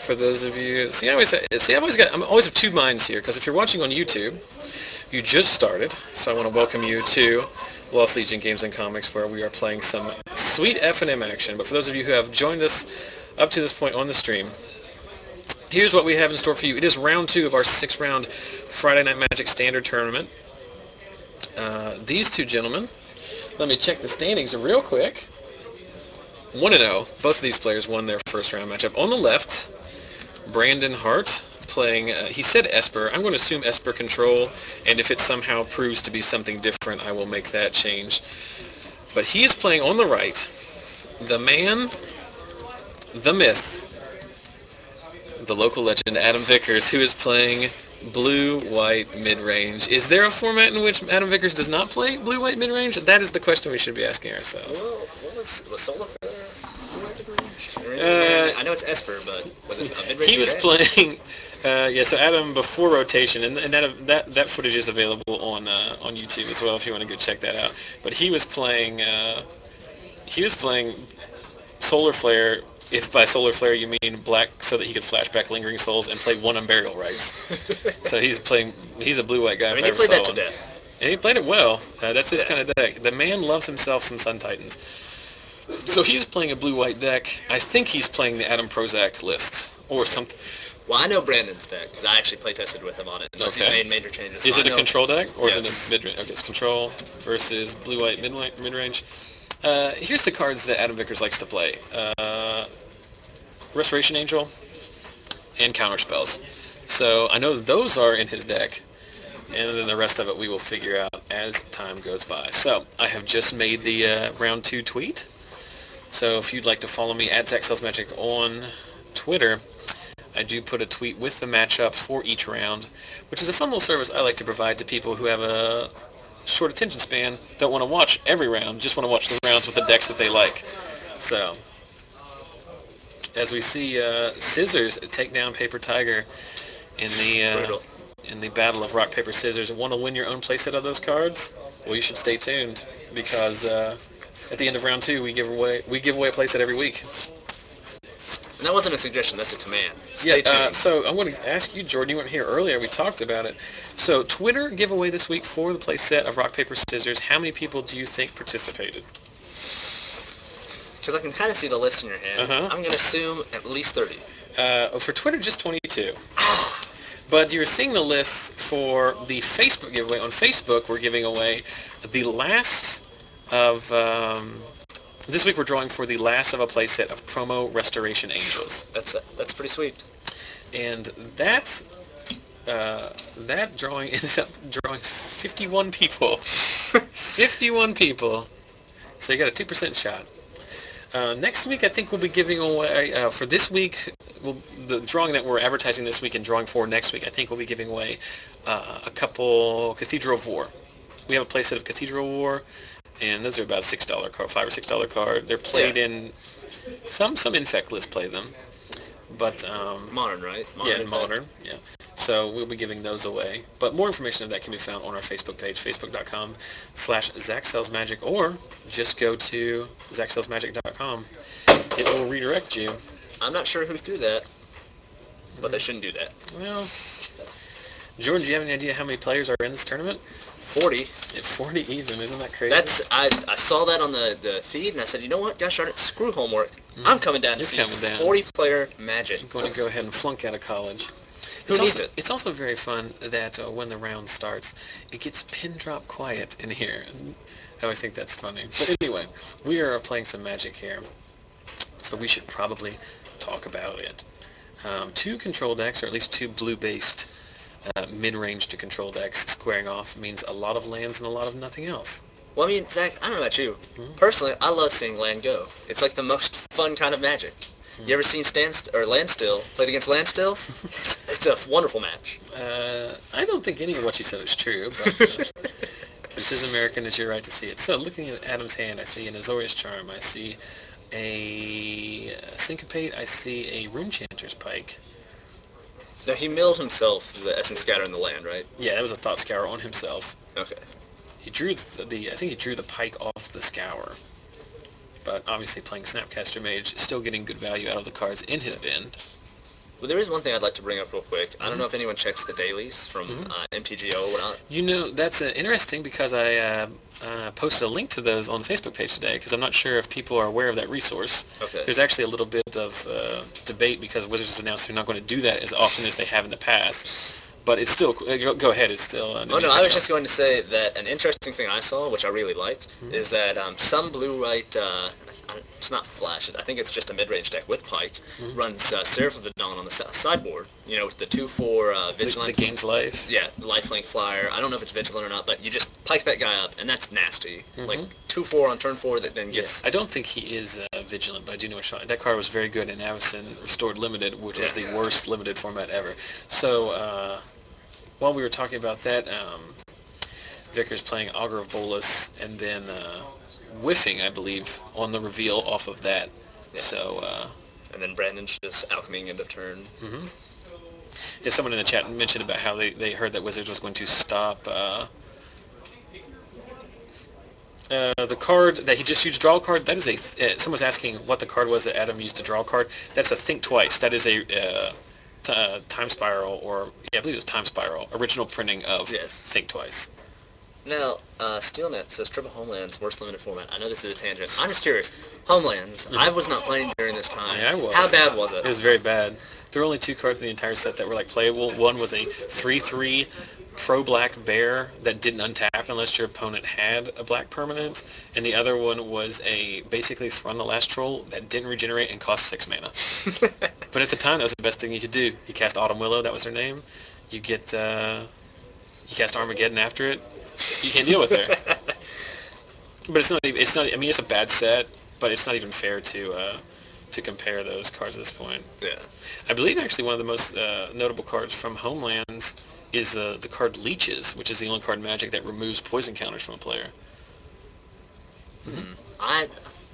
For those of you, I'm always of two minds here, because if you're watching on YouTube, you just started, so I want to welcome you to Lost Legion Games and Comics, where we are playing some sweet FNM action. But for those of you who have joined us up to this point on the stream, here's what we have in store for you. It is round 2 of our 6-round Friday Night Magic Standard Tournament. These two gentlemen, let me check the standings real quick. 1-0. Both of these players won their first round matchup. On the left, Brandon Hart playing, he said Esper. I'm going to assume Esper control, and if it somehow proves to be something different, I will make that change. But he is playing on the right, the man, the myth, the local legend, Adam Vickers, who is playing blue-white mid-range. Is there a format in which Adam Vickers does not play blue-white mid-range? That is the question we should be asking ourselves. Well, what was Solar mid-range? I know it's Esper, but was it a mid-range? He was playing, so Adam before rotation, and that footage is available on YouTube as well if you want to go check that out. But he was playing Solar Flare. If by Solar Flare you mean black, so that he could flash back Lingering Souls and play 1 Unburial Rites. So he's a blue-white guy. I mean, he played that to death. And he played it well. That's his kind of deck. The man loves himself some Sun Titans. So he's playing a blue-white deck. I think he's playing the Adam Prozac list or something. Well, I know Brandon's deck, because I actually play-tested with him on it. Unless he made major changes. Is it a control deck, or is it a mid-range? Okay, it's control versus blue-white mid-range. Here's the cards that Adam Vickers likes to play. Restoration Angel and counter spells. So I know those are in his deck, and then the rest of it we will figure out as time goes by. So I have just made the round 2 tweet. So if you'd like to follow me at ZachSellsMagic on Twitter, I do put a tweet with the matchups for each round, which is a fun little service I like to provide to people who have a short attention span, don't want to watch every round, just want to watch the rounds with the decks that they like. So as we see Scissors take down Paper Tiger in the battle of Rock, Paper, Scissors. Want to win your own playset of those cards? Well, you should stay tuned, because at the end of round 2 we give away a playset every week. And that wasn't a suggestion, that's a command. Stay tuned. So I'm going to ask you, Jordan, you weren't here earlier, we talked about it. So Twitter giveaway this week for the playset of Rock, Paper, Scissors. How many people do you think participated? Because I can kind of see the list in your hand. I'm going to assume at least 30. For Twitter, just 22. But you're seeing the list for the Facebook giveaway. On Facebook, we're giving away the last of... this week we're drawing for the last of a playset of Promo Restoration Angels. That's pretty sweet. And that drawing ends up drawing 51 people. 51 people. So you got a 2% shot. Next week, I think we'll be giving away, for this week, the drawing that we're advertising this week and drawing for next week, I think we'll be giving away a couple Cathedral of War. We have a playset of Cathedral of War, and those are about a $6 card, $5 or $6 card. They're played in, some Infect lists play them, but... modern, right? Modern, yeah. So we'll be giving those away. But more information of that can be found on our Facebook page, facebook.com/ZachSellsMagic, or just go to ZachSellsMagic.com. It will redirect you. I'm not sure who threw that, but they shouldn't do that. Well, Jordan, do you have any idea how many players are in this tournament? 40. Yeah, 40 even, isn't that crazy? I saw that on the feed, and I said, you know what, gosh darn it, screw homework. I'm coming down to see 40-player Magic. I'm going to go ahead and flunk out of college. Who needs it? It's also very fun that when the round starts, it gets pin drop quiet in here. I always think that's funny. But anyway, we are playing some Magic here, so we should probably talk about it. 2 control decks, or at least 2 blue-based mid-range to control decks squaring off means a lot of lands and a lot of nothing else. Well, I mean, Zach, I don't know about you. Personally, I love seeing land go. It's like the most fun kind of Magic. You ever seen Land Still played against Land Still? It's a wonderful match. I don't think any of what you said is true, but this is American, it's your right to see it. So looking at Adam's hand, I see an Azorius Charm, I see a Syncopate, I see a Runechanter's Pike. Now, he milled himself the Essence Scatter in the land, right? Yeah, that was a Thought Scour on himself. Okay. He drew I think he drew the Pike off the Scour. But obviously playing Snapcaster Mage, still getting good value out of the cards in his bin. Well, there is one thing I'd like to bring up real quick. I don't know if anyone checks the dailies from MTGO or whatnot. You know, that's interesting because I posted a link to those on the Facebook page today because I'm not sure if people are aware of that resource. Okay. There's actually a little bit of debate because Wizards has announced they're not going to do that as often as they have in the past. But it's still, go ahead, it's still... Oh no, I was just going to say that an interesting thing I saw, which I really like, is that some blue-white, it's not Flash, I think it's just a mid-range deck with Pike, runs Seraph of the Dawn on the sideboard, you know, with the 2/4 Vigilant. The game's life? Yeah, lifelink flyer. I don't know if it's Vigilant or not, but you just Pike that guy up, and that's nasty. Like, 2/4 on turn 4 that then gets... I don't think he is Vigilant, but I do know that card was very good in Avacyn Restored Limited, which was the worst limited format ever. So, while we were talking about that, Vickers playing Augur of Bolas, and then whiffing, I believe, on the reveal off of that. Yeah. So, and then Brandon's just alchemying end of turn. Yeah, someone in the chat mentioned about how they heard that Wizards was going to stop the card that he just used, draw card. That is someone's asking what the card was that Adam used to draw a card. That's a Think Twice. That is a Time Spiral, or I believe it's Time Spiral, original printing of Think Twice. Now, SteelNet says Triple Homelands, worst limited format. I know this is a tangent. I'm just curious. Homelands, I was not playing during this time. Yeah, I was. How bad was it? It was very bad. There were only 2 cards in the entire set that were like playable. One was a 3/3 pro-black bear that didn't untap unless your opponent had a black permanent, and the other one was a basically Thrun the Last Troll that didn't regenerate and cost 6 mana. But at the time, that was the best thing you could do. You cast Autumn Willow, that was her name. You get you cast Armageddon after it. You can't deal with her. But it's not. I mean, it's a bad set, but it's not even fair to compare those cards at this point. Yeah. I believe actually one of the most notable cards from Homelands is the card Leeches, which is the only card in Magic that removes poison counters from a player.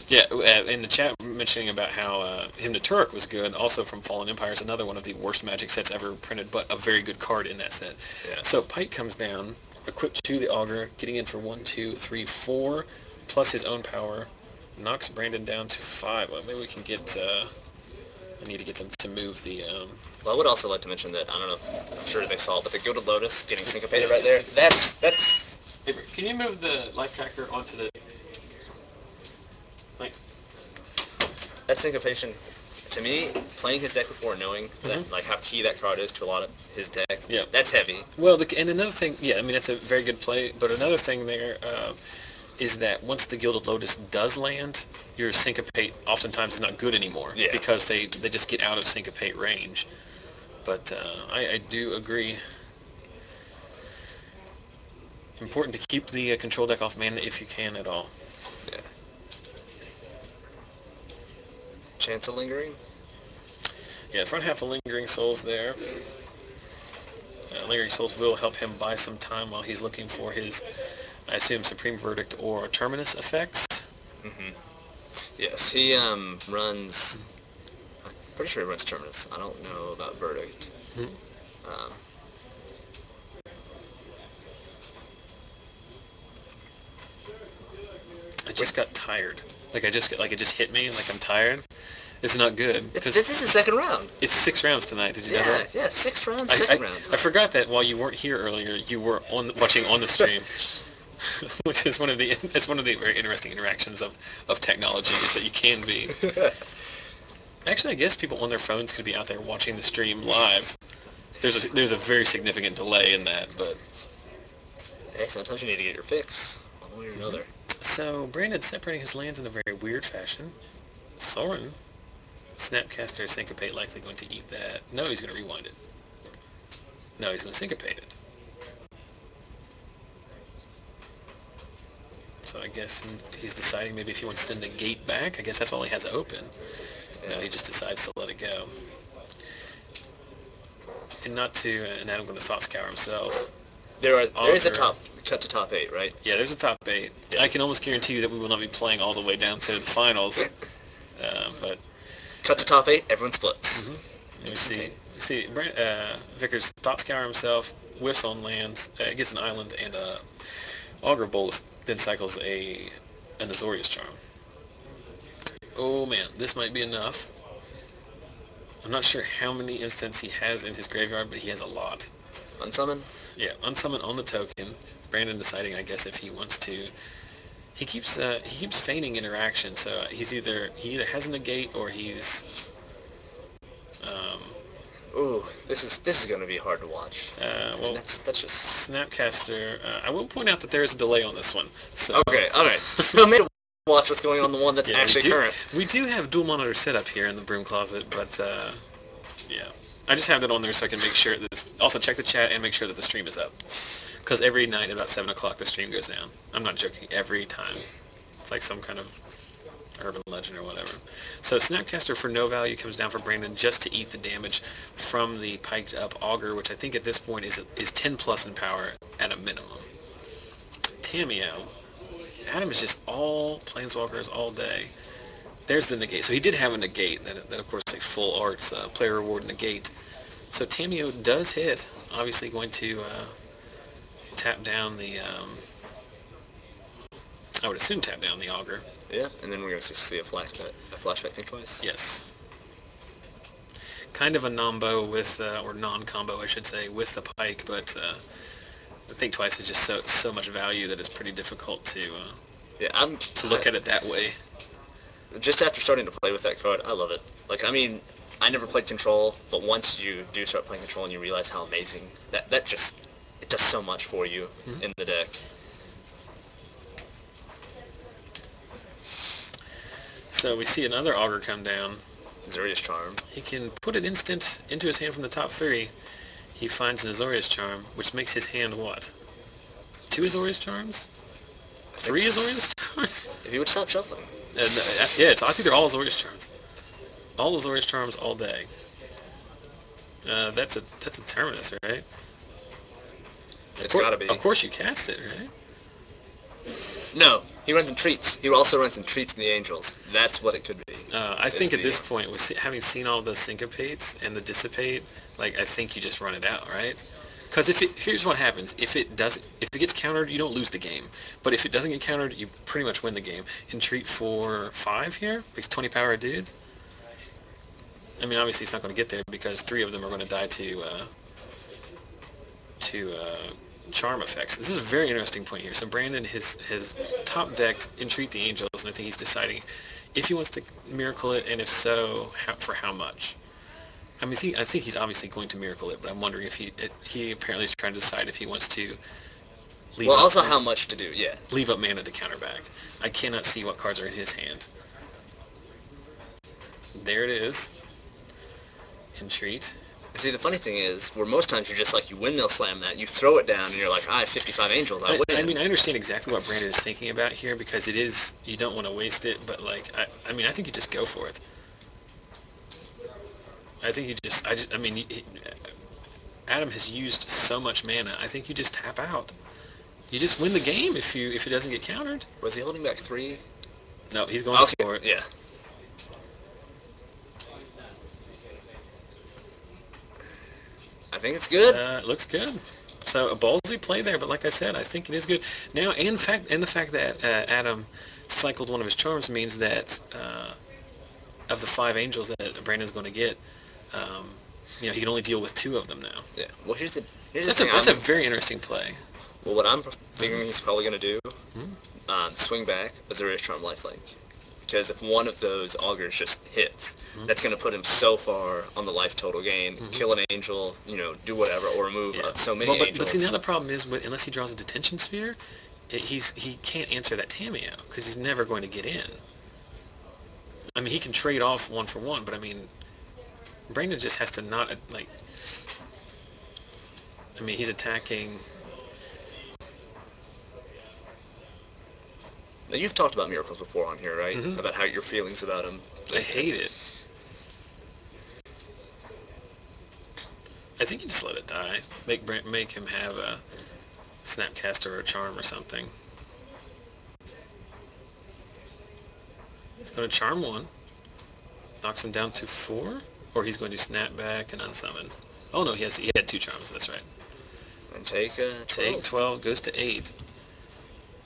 Yeah, in the chat mentioning about how Hymn to Turk was good, also from Fallen Empire is another one of the worst Magic sets ever printed, but a very good card in that set. Yeah. So Pike comes down, equipped to the Augur, getting in for 1, 2, 3, 4, plus his own power, knocks Brandon down to 5. Well, maybe we can get... I need to get them to move the... Well, I would also like to mention that, I don't know, I'm sure they saw it, but the Gilded Lotus getting syncopated right there, that's... Can you move the life tracker onto the... Thanks. That syncopation, to me, playing his deck before knowing that, like, how key that card is to a lot of his deck, that's heavy. Well, and another thing, I mean, that's a very good play, but another thing there is that once the Gilded Lotus does land, your Syncopate oftentimes is not good anymore, because they just get out of Syncopate range. But I do agree. Important to keep the control deck off mana if you can at all. Yeah. Chance of Lingering? Yeah, front half of Lingering Souls there. Lingering Souls will help him buy some time while he's looking for his, I assume, Supreme Verdict or Terminus effects. Yes, he runs... I'm pretty sure he runs Terminus. I don't know about Verdict. I just got tired. Like it just hit me. Like I'm tired. It's not good. This is the second round. It's 6 rounds tonight. Did you know that? Yeah, 6 rounds, second round. I forgot that while you weren't here earlier, you were watching on the stream, which is one of the very interesting interactions of technology is that you can be. Actually, I guess people on their phones could be out there watching the stream live. There's a very significant delay in that, but. Hey, sometimes you need to get your fix, one way or another. So Brandon's separating his lands in a very weird fashion. Sorin, Snapcaster, Syncopate, likely going to eat that. No, he's going to rewind it. No, he's going to Syncopate it. So I guess he's deciding maybe if he wants to negate back. I guess that's all he has open. No, he just decides to let it go. And not to, and I'm going to Thought Scour himself. There is a cut to top 8, right? Yeah, there's a top 8. Yeah. I can almost guarantee you that we will not be playing all the way down to the finals. But cut to top 8, everyone splits. Let me see. Vickers Thought Scour himself, whiffs on lands, gets an island and Augur Bolas, then cycles an Azorius Charm. Oh man, this might be enough. I'm not sure how many instants he has in his graveyard, but he has a lot. Unsummon? Yeah, unsummon on the token. Brandon deciding, I guess, if he wants to. He keeps feigning interaction, so he either has a negate or he's. Ooh, this is going to be hard to watch. Well, that's just Snapcaster. I will point out that there is a delay on this one. So. Okay, all right. So maybe watch what's going on the one that's actually current. We do have dual monitor set up here in the broom closet, but yeah, I just have that on there so I can make sure that. Also, check the chat and make sure that the stream is up. Because every night at about 7 o'clock the stream goes down. I'm not joking. Every time. It's like some kind of urban legend or whatever. So Snapcaster for no value comes down for Brandon just to eat the damage from the piked up Augur, which I think at this point is 10 plus in power at a minimum. Tamiyo. Adam is just all Planeswalkers all day. There's the negate. So he did have a negate. That of course is a full arts player reward negate. So Tamiyo does hit. Obviously going to tap down the... I would assume tap down the Augur. Yeah, and then we're going to see a flashback thing twice. Yes. Kind of a nombo with, or non-combo I should say, with the pike, but I think twice is just so much value that it's pretty difficult to look at it that way. Just after starting to play with that card, I love it. Like, I mean, I never played Control, but once you do start playing Control and you realize how amazing, that just, it does so much for you in the deck. So we see another Augur come down. Azorius Charm. He can put an instant into his hand from the top 3. He finds an Azorius Charm, which makes his hand what? 2 Azorius Charms? 3 Azorius Charms? If you would stop shuffling. Yeah, I think they're all Azorius Charms. All Azorius Charms all day. That's a Terminus, right? It's gotta be. Of course you cast it, right? No, he runs Entreats. He also runs Entreats the Angels. That's what it could be. I think at this point, with having seen all the Syncopates and the Dissipate, like I think you just run it out, right? Because here's what happens: if it gets countered, you don't lose the game. But if it doesn't get countered, you pretty much win the game. Entreat for 5 here, makes 20 power dudes. I mean, obviously it's not going to get there because 3 of them are going to die to charm effects. This is a very interesting point here. So Brandon has top decked Entreat the Angels, and I think he's deciding if he wants to miracle it, and if so, for how much. I mean, I think he's obviously going to miracle it, but I'm wondering if he apparently is trying to decide if he wants to leave well, also how much to do, yeah. Leave up mana to counter back. I cannot see what cards are in his hand. There it is. Entreat. See, the funny thing is, where most times you're just like, you windmill slam that, you throw it down, and you're like, I have 55 Angels, I win. I mean, I understand exactly what Brandon is thinking about here, because it is, you don't want to waste it, but like, I mean, I think you just go for it. I think Adam has used so much mana, I think you just tap out. You just win the game if it doesn't get countered. Was he holding back 3? No, he's going for it. Yeah. I think it's good. It looks good. So a ballsy play there, but like I said, I think it is good. Now, and the fact that Adam cycled one of his charms means that of the 5 Angels that Brandon's going to get, he can only deal with 2 of them now. Yeah. Well, here's the thing. That's a very interesting play. Well, what I'm figuring he's probably going to do, swing back Azorius Charm Lifelink. Because if one of those Augurs just hits, that's going to put him so far on the life total gain, kill an Angel, do whatever, or remove so many Angels. But see, now the problem is, unless he draws a Detention Sphere, he can't answer that Tamiyo, because he's never going to get in. I mean, he can trade off 1 for 1, but I mean, Brandon just has to not, like... I mean, he's attacking... Now, you've talked about miracles before on here, right? About how your feelings about him. I hate it. I think you just let it die. Make him have a Snapcaster or a Charm or something. He's going to Charm 1. Knocks him down to 4. Or he's going to Snap back and Unsummon. Oh no, he had 2 Charms, that's right. And take 12. Take 12, goes to 8.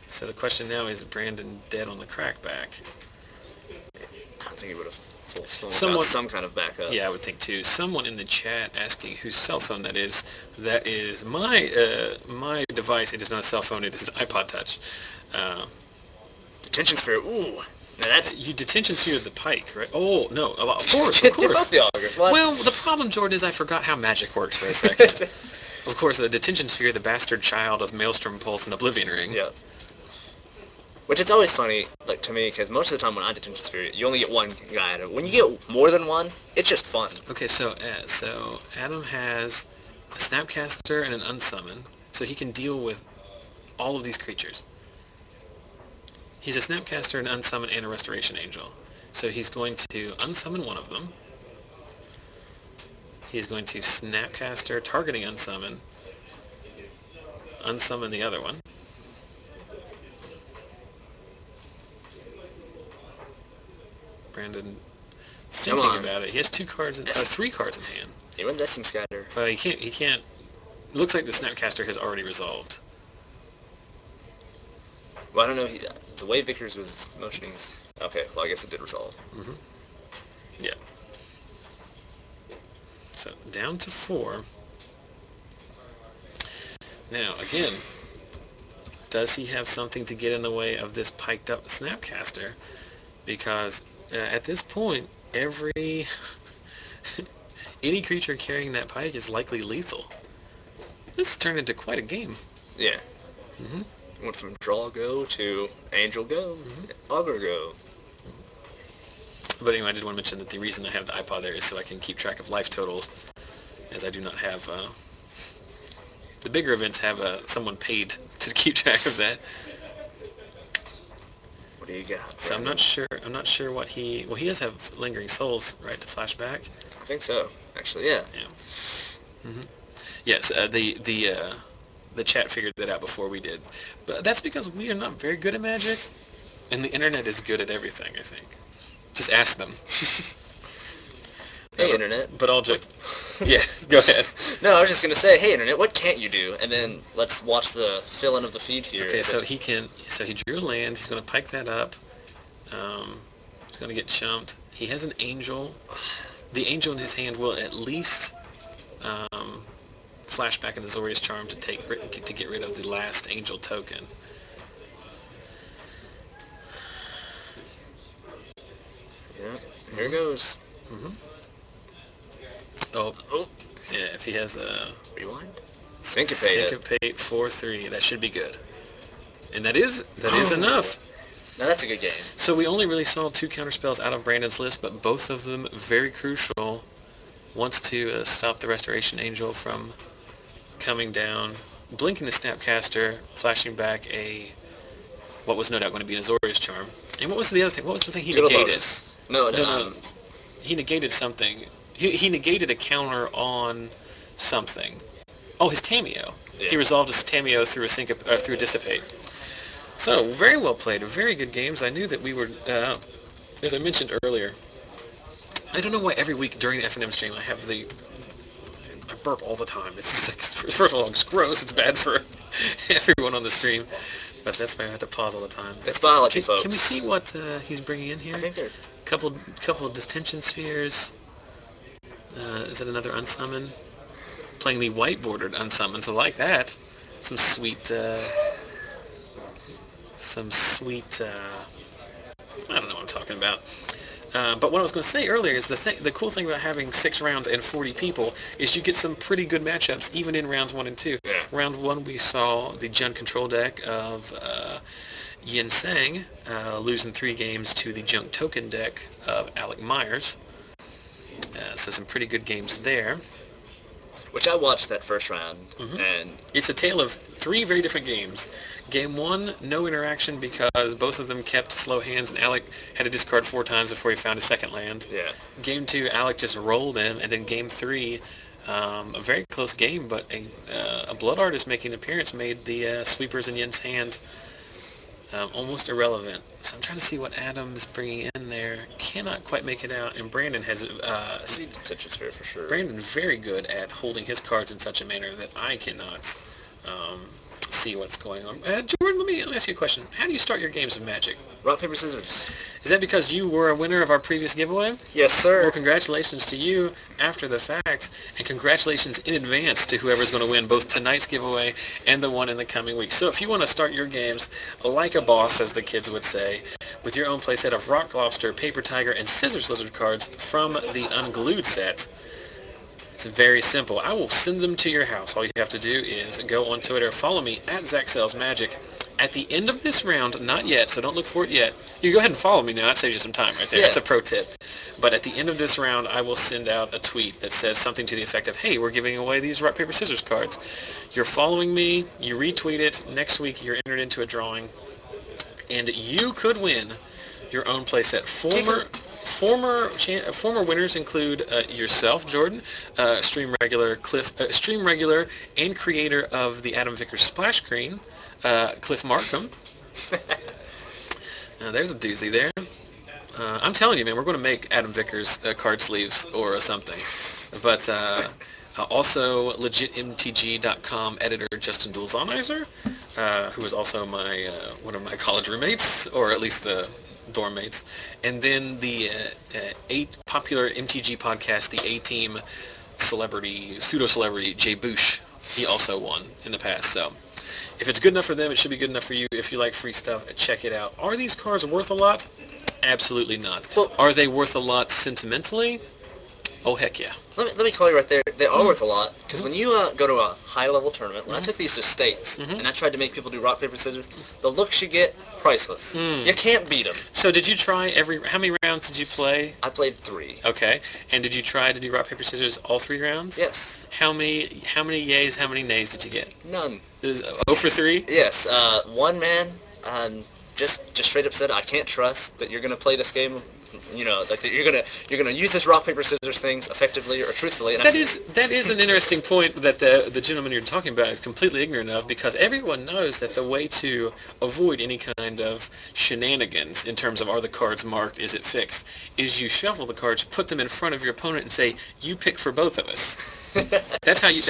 So the question now is Brandon dead on the crackback? I don't think he would have helpful. Someone, some kind of backup. Yeah, I would think too. Someone in the chat asking whose cell phone that is. That is my my device. It is not a cell phone. It is an iPod Touch. Detention Sphere. Ooh. Now that's... You Detention Sphere the Pike, right? Oh, no. Of course, of They're course. both the augurs. What? Well, the problem, Jordan, is I forgot how magic works for a second. Of course, the Detention Sphere, the bastard child of Maelstrom Pulse and Oblivion Ring. Yeah. Which it's always funny, like, to me, because most of the time when I Detention Sphere, you only get one guy. When you get more than one, it's just fun. Okay, so Adam has a Snapcaster and an Unsummon, so he can deal with all of these creatures. He's a Snapcaster, an Unsummon, and a Restoration Angel. So he's going to Unsummon one of them. He's going to Snapcaster, targeting Unsummon, Unsummon the other one. Brandon thinking about it. He has 3 cards in hand. He wins Essence Scatter. Well, he can't. Looks like the Snapcaster has already resolved. Well, I don't know. The way Vickers was motioning... Okay, well, I guess it did resolve. Mm-hmm. Yeah. So, down to 4. Now, again, does he have something to get in the way of this piked up Snapcaster? Because at this point, any creature carrying that pike is likely lethal. This turned into quite a game. Yeah. Mm-hmm. Went from draw go to angel go, augur go. But anyway, I did want to mention that the reason I have the iPod there is so I can keep track of life totals, as I do not have... the bigger events have someone paid to keep track of that. What do you got? So I'm not sure what he... Well, he does have Lingering Souls, right, to flash back? I think so, actually, yeah. Yeah. Mm-hmm. Yes, the chat figured that out before we did. But that's because we are not very good at Magic, and the internet is good at everything, I think. Just ask them. Hey, Internet. But I'll just... Yeah, go ahead. No, I was just going to say, hey, Internet, what can't you do? And then let's watch the fill-in of the feed here. Okay, so he drew a land. He's going to pike that up. He's going to get chumped. He has an angel. The angel in his hand will at least flash back into Azorius Charm to get rid of the last angel token. Yeah, here goes. Mm-hmm. Oh, yeah, if he has a... Rewind? Syncopate. Syncopate 4/3. That should be good. And that is enough. Now that's a good game. So we only really saw 2 counterspells out of Brandon's list, but both of them very crucial. Wants to stop the Restoration Angel from coming down, blinking the Snapcaster, flashing back what was no doubt going to be an Azorius Charm. And what was the other thing? What was the thing he negated? No. He negated something. He negated a counter on something. Oh, his Tamiyo. Yeah. He resolved his Tamiyo through through a Dissipate. So, very well played. Very good games. I knew that we were, as I mentioned earlier, I don't know why every week during the FNM stream I burp all the time. It's like, first of all, it's gross. It's bad for everyone on the stream. But that's why I have to pause all the time. It's biology, folks. Can we see what he's bringing in here? I think there's... Couple of Detention Spheres. Is it another Unsummon? Playing the white-bordered Unsummons. I like that. Some sweet... I don't know what I'm talking about. But what I was going to say earlier is the cool thing about having 6 rounds and 40 people is you get some pretty good matchups even in rounds 1 and 2. Yeah. Round 1 we saw the Jund control deck of Yin Sang losing 3 games to the Junk token deck of Alec Myers. So some pretty good games there. Which I watched that first round, and... It's a tale of 3 very different games. Game 1, no interaction because both of them kept slow hands, and Alec had to discard 4 times before he found his second land. Yeah. Game 2, Alec just rolled him, and then Game 3, a very close game, but a Blood Artist making an appearance made the sweepers in Yin's hand almost irrelevant. So I'm trying to see what Adam's bringing in there. Cannot quite make it out, and Brandon has... Detention Sphere for sure. Brandon very good at holding his cards in such a manner that I cannot. see what's going on. Jordan, let me ask you a question. How do you start your games of Magic? Rock, paper, scissors. Is that because you were a winner of our previous giveaway? Yes, sir. Well, congratulations to you after the fact, and congratulations in advance to whoever's going to win both tonight's giveaway and the one in the coming week. So if you want to start your games like a boss, as the kids would say, with your own playset of Rock Lobster, Paper Tiger, and Scissors Lizard cards from the Unglued set, it's very simple. I will send them to your house. All you have to do is go on Twitter, follow me at ZachSellsMagic. At the end of this round, not yet, so don't look for it yet. You go ahead and follow me now. That saves you some time right there. Yeah. That's a pro tip. But at the end of this round, I will send out a tweet that says something to the effect of, hey, we're giving away these rock, paper, scissors cards. You're following me. You retweet it. Next week, you're entered into a drawing. And you could win your own playset. Former winners include yourself, Jordan, stream regular and creator of the Adam Vickers splash screen, Cliff Markham. There's a doozy there. I'm telling you, man, we're going to make Adam Vickers card sleeves or something. But also legitmtg.com editor Justin Dulzonizer, who is also my one of my college roommates, or at least dorm mates. And then the popular MTG podcast, the A-Team pseudo-celebrity Jay Bush. He also won in the past, so if it's good enough for them, it should be good enough for you. If you like free stuff, check it out. Are these cards worth a lot? Absolutely not. Well, are they worth a lot sentimentally? Oh, heck yeah. Let me call you right there. They are worth a lot, because when you go to a high-level tournament, when I took these to states, and I tried to make people do rock, paper, scissors, the looks you get, priceless. You can't beat them. So did you try how many rounds did you play? I played 3. Okay. And did you try to do rock, paper, scissors all 3 rounds? Yes. How many yays, how many nays did you get? None. 0 for 3? Yes. One man just straight up said, I can't trust that you're going to play this game, like that you're gonna use this rock, paper, scissors things effectively or truthfully. And that is an interesting point that the gentleman you're talking about is completely ignorant of, because everyone knows that the way to avoid any kind of shenanigans in terms of are the cards marked, is it fixed, is you shuffle the cards, put them in front of your opponent, and say, you pick for both of us. That's how we,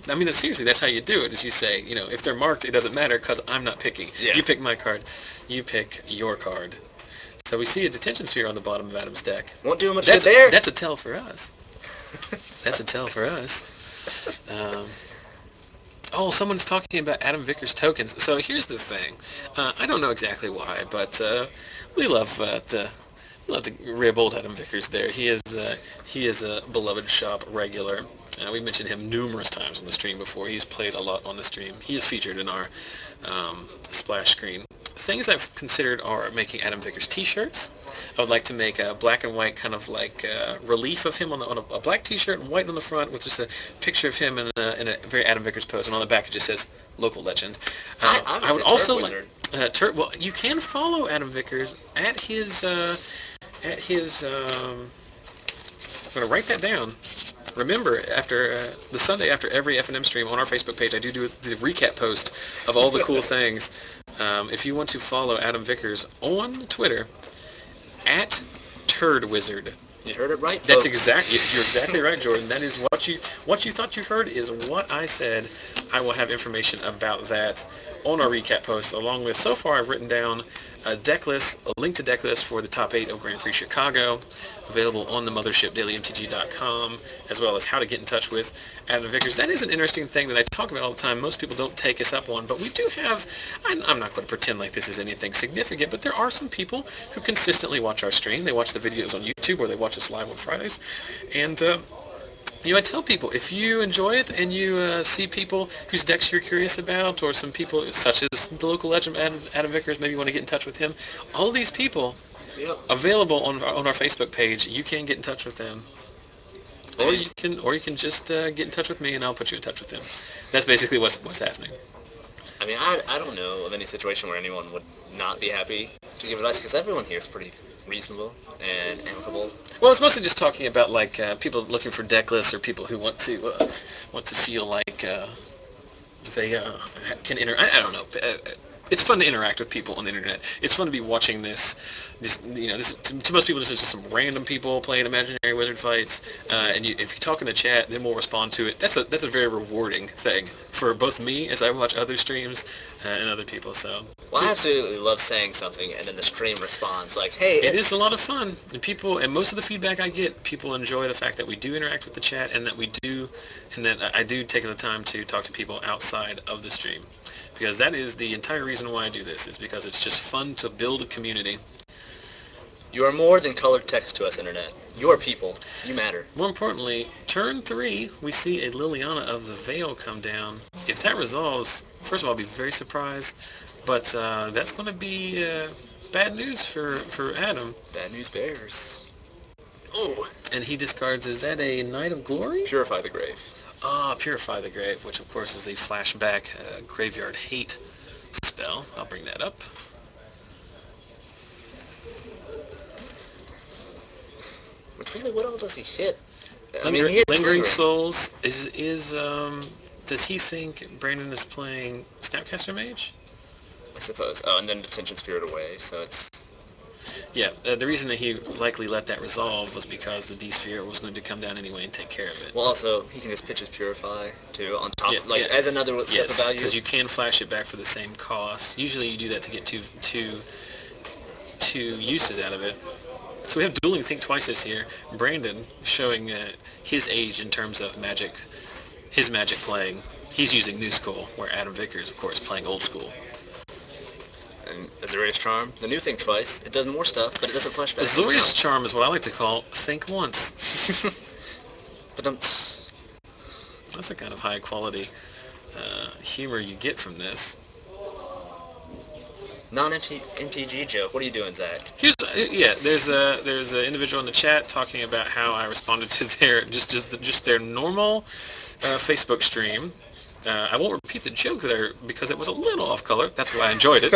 I mean, seriously, that's how you do it, is you say, if they're marked, it doesn't matter because I'm not picking. Yeah. You pick my card, you pick your card. So we see a Detention Sphere on the bottom of Adam's deck. Won't do much good there. That's a tell for us. That's a tell for us. Someone's talking about Adam Vickers tokens. So here's the thing. I don't know exactly why, but we love to rib old Adam Vickers there. He is a beloved shop regular. We mentioned him numerous times on the stream before. He's played a lot on the stream. He is featured in our splash screen. Things I've considered are making Adam Vickers t-shirts. I would like to make a black and white kind of like relief of him on a black t-shirt and white on the front with just a picture of him in a very Adam Vickers pose, and on the back it just says local legend. I would also like well, you can follow Adam Vickers at his I'm going to write that down. Remember, after the Sunday after every FNM stream on our Facebook page, I do the recap post of all the cool things. If you want to follow Adam Vickers on Twitter, at TurdWizard. You heard it right, That's folks. you're exactly right, Jordan. That is what you thought you heard is what I said. I will have information about that on our recap post, along with, so far I've written down a link to deck list for the top 8 of Grand Prix Chicago, available on the mothership dailymtg.com, as well as how to get in touch with Adam Vickers. That is an interesting thing that I talk about all the time. Most people don't take us up on, but we do have, I'm not going to pretend like this is anything significant, but there are some people who consistently watch our stream. They watch the videos on YouTube, or they watch us live on Fridays, and I tell people, if you enjoy it and you see people whose decks you're curious about, or some people such as the local legend Adam Vickers, maybe you want to get in touch with him, all these people available on our Facebook page, you can get in touch with them. Or you can just get in touch with me, and I'll put you in touch with them. That's basically what's happening. I mean, I don't know of any situation where anyone would not be happy to give advice, because everyone here is pretty reasonable and amicable. Well, it's mostly just talking about like people looking for deck lists, or people who want to feel like they can enter. I don't know. it's fun to interact with people on the internet. It's fun to be watching this to most people, this is just some random people playing imaginary wizard fights, and if you talk in the chat, then we'll respond to it. That's a very rewarding thing for both me as I watch other streams and other people. So, well, I absolutely love saying something, and then the stream responds like, "Hey." It is a lot of fun, and most of the feedback I get, people enjoy the fact that we do interact with the chat, and that I do take the time to talk to people outside of the stream, because that is the entire reason why I do this, is because it's just fun to build a community. You are more than colored text to us, Internet. You are people. You matter. More importantly, turn 3, we see a Liliana of the Veil come down. If that resolves, first of all, I'll be very surprised, but that's going to be bad news for Adam. Bad news bears. Oh. And he discards, is that a Knight of Glory? Purify the Grave. Ah, Purify the Grave, which of course is a flashback graveyard hate spell. I'll bring that up. Which really, what all does he hit? Lingering Souls does he think Brandon is playing Snapcaster Mage? I suppose. Oh, and then Detention Sphere away, so it's... Yeah, the reason that he likely let that resolve was because the D-Sphere was going to come down anyway and take care of it. Well, also, he can just pitch his Purify, too, on top, as another step of value. Because you can flash it back for the same cost. Usually you do that to get two uses out of it. So we have dueling Think Twices here. Brandon showing his age in terms of magic, his magic playing. He's using New School, where Adam Vickers, of course, playing Old School. And Azorius Charm, the new Think Twice, it does more stuff, but it doesn't flash back. Azorius Charm is what I like to call Think Once. But that's the kind of high quality humor you get from this. Non-MTG joke. What are you doing, Zach? There's an individual in the chat talking about how I responded to their just their normal Facebook stream. I won't repeat the joke there because it was a little off color. That's why I enjoyed it.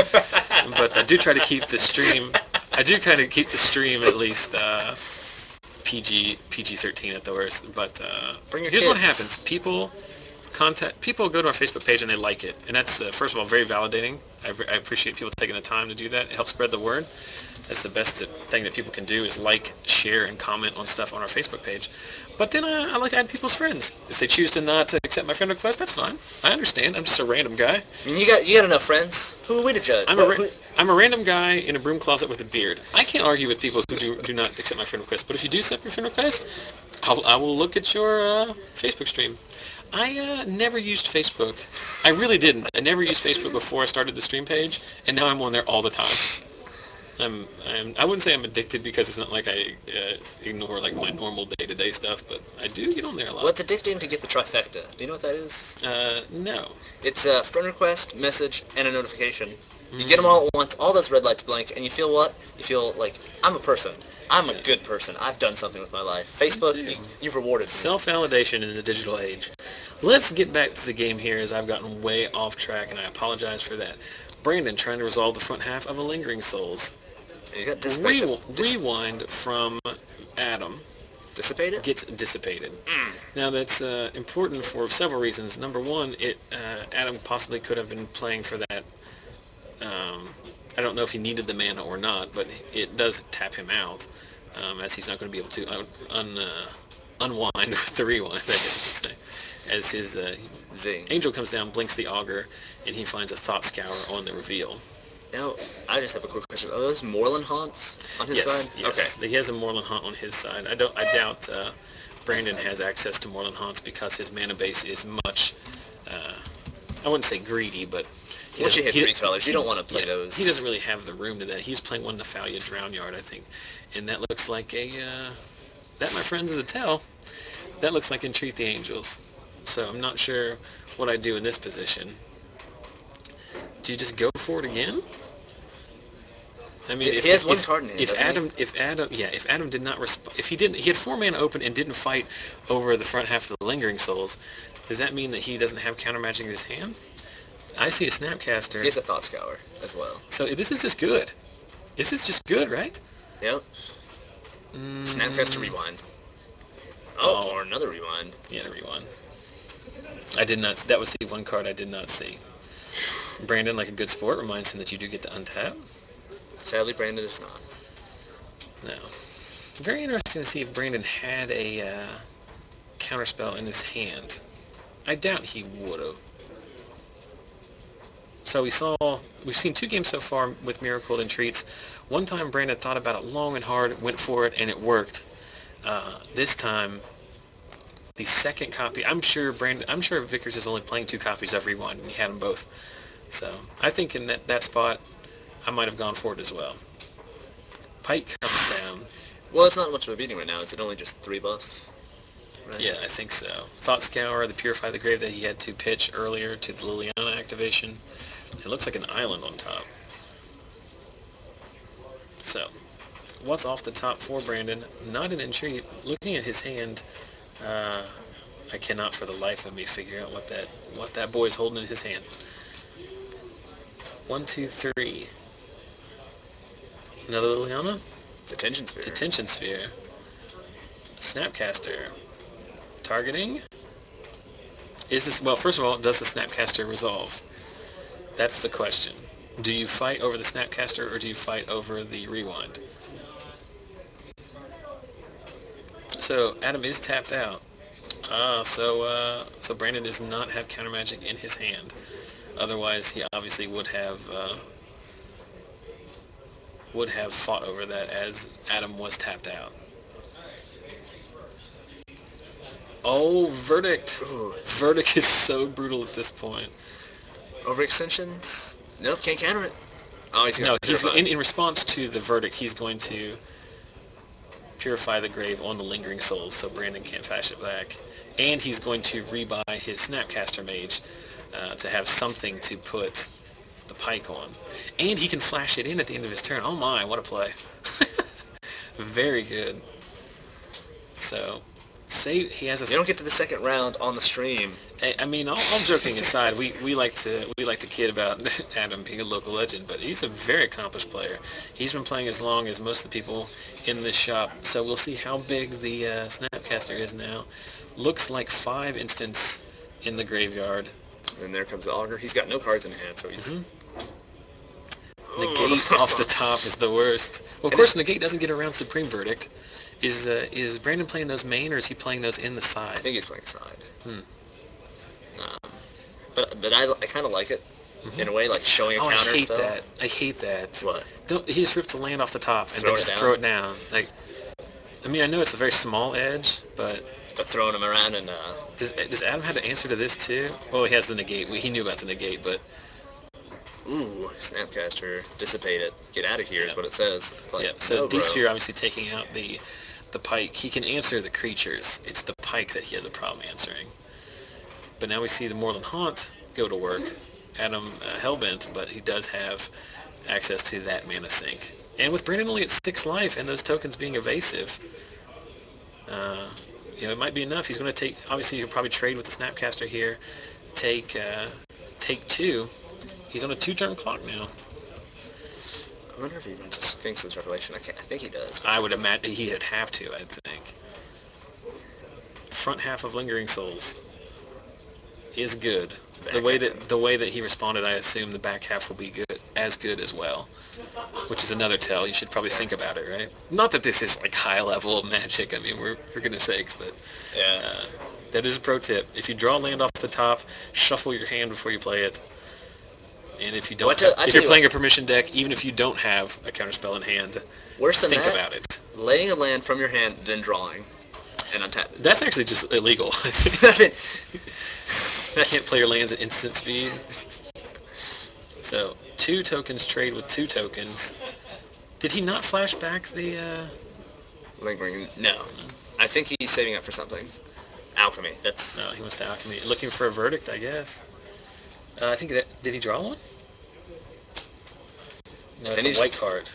But I do try to keep the stream. I do kind of keep the stream at least PG-13 at the worst. But here's what happens: people go to our Facebook page and they like it, and that's first of all very validating. I appreciate people taking the time to do that. It helps spread the word. That's the best thing that people can do, is like, share, and comment on stuff on our Facebook page. But then I like to add people's friends. If they choose to not accept my friend request, that's fine. I understand. I'm just a random guy. I mean, you got enough friends. Who are we to judge? I'm a random guy in a broom closet with a beard. I can't argue with people who do not accept my friend request. But if you do accept your friend request, I will look at your Facebook stream. I never used Facebook. I really didn't. I never used Facebook before I started the stream page, and now I'm on there all the time. I wouldn't say I'm addicted, because it's not like I ignore like my normal day-to-day stuff, but I do get on there a lot. What's addicting to get the trifecta? Do you know what that is? No. It's a friend request, message, and a notification. You get them all at once, all those red lights blink, and you feel what? You feel like, I'm a person. I'm a good person. I've done something with my life. Facebook, you've rewarded me. Self-validation in the digital age. Let's get back to the game here, as I've gotten way off track, and I apologize for that. Brandon trying to resolve the front half of a Lingering Souls. You got Dissipate. Rewind from Adam. Dissipated? Gets dissipated. Now that's important for several reasons. Number one, Adam possibly could have been playing for that. I don't know if he needed the mana or not, but it does tap him out, as he's not going to be able to unwind with the rewind, I guess I should say. As his Zing. Angel comes down, blinks the Augur, and he finds a Thought Scour on the reveal. Now, I just have a quick question. Are those Moorland Haunts on his side? Yes, okay. He has a Moorland Haunt on his side. I doubt Brandon has access to Moorland Haunts, because his mana base is much, I wouldn't say greedy, but... Once you hit 3 colors, you don't want to play those. He doesn't really have the room to that. He's playing one Nephalia Drownyard, I think. And that looks like that, my friends, is a tell. That looks like Entreat the Angels. So I'm not sure what I do in this position. Do you just go for it again? I mean, he has one card in hand, if Adam did not respond, he had 4 mana open and didn't fight over the front half of the Lingering Souls, does that mean that he doesn't have counter magic in his hand? I see a Snapcaster. He has a Thought Scour as well. So this is just good. This is just good, right? Yep. Snapcaster Rewind. Oh, or another Rewind. Yeah, Rewind. I did not. That was the one card I did not see. Brandon, like a good sport, reminds him that you do get to untap. Sadly, Brandon is not. No. Very interesting to see if Brandon had a counterspell in his hand. I doubt he would have. So we've seen 2 games so far with Miracle Entreats. One time Brandon thought about it long and hard, went for it, and it worked. This time, the second copy, I'm sure Vickers is only playing 2 copies of Rewind, and he had them both. So I think in that spot, I might have gone for it as well. Pike comes down. Well, it's not much of a beating right now. Is it only just 3 buff? Right? Yeah, I think so. Thought Scour, the Purify the Grave that he had to pitch earlier to the Liliana activation. It looks like an island on top. So, what's off the top for Brandon? Not an Entreat. Looking at his hand, I cannot for the life of me figure out what that boy is holding in his hand. 1, 2, 3. Another Liliana? Detention Sphere. Detention Sphere. Snapcaster. Targeting? Well, first of all, does the Snapcaster resolve? That's the question. Do you fight over the Snapcaster or do you fight over the Rewind? So Adam is tapped out. So Brandon does not have counter magic in his hand. Otherwise, he obviously would have fought over that as Adam was tapped out. Oh, Verdict! Ooh. Verdict is so brutal at this point. Overextensions? Nope, can't counter it. Oh, he's in response to the Verdict, he's going to Purify the Grave on the Lingering Souls so Brandon can't flash it back. And he's going to rebuy his Snapcaster Mage to have something to put the Pike on. And he can flash it in at the end of his turn. Oh my, what a play. Very good. So, he has a... You don't get to the second round on the stream. I mean, all joking aside, we like to kid about Adam being a local legend, but he's a very accomplished player. He's been playing as long as most of the people in this shop, so we'll see how big the Snapcaster is now. Looks like 5 instants in the graveyard. And there comes the Augur. He's got no cards in hand, so he's... Negate off the top is the worst. Well, of course, Negate doesn't get around Supreme Verdict. Is Brandon playing those main, or is he playing those in the side? I think he's playing side. But I kind of like it, in a way, like showing a counter spell. I hate that. What? He just rips the land off the top and then just throw it down. Like, I mean, I know it's a very small edge, but throwing him around and... Does Adam have to answer to this too? Well, he has the Negate. He knew about the Negate, but... Ooh, Snapcaster, dissipate it. Get out of here is what it says. It's like, so D-Sphere obviously taking out the Pike. He can answer the creatures. It's the Pike that he has a problem answering. But now we see the Moorland Haunt go to work. Adam hellbent, but he does have access to that mana sink. And with Brandon only at 6 life and those tokens being evasive, it might be enough. He's going to take... Obviously, he'll probably trade with the Snapcaster here. Take 2. He's on a 2-turn clock now. I wonder if he runs a Sphinx's Revelation. I think he does. I would imagine he'd have to, I think. Front half of Lingering Souls is good. The way that he responded, I assume the back half will be as good as well. Which is another tell. You should probably think about it, right? Not that this is like high level Magic. I mean, for goodness sakes, but that is a pro tip. If you draw land off the top, shuffle your hand before you play it. And if you don't, if you're playing a permission deck, even if you don't have a counterspell in hand, think about it. Laying a land from your hand, then drawing, and untapping. That's actually just illegal. I mean, you can't play your lands at instant speed. So 2 tokens trade with 2 tokens. Did he not flash back the? Lingering? No. I think he's saving up for something. Alchemy. That's. No, he wants to alchemy. Looking for a verdict, I guess. I think that... Did he draw one? No, it's a white card.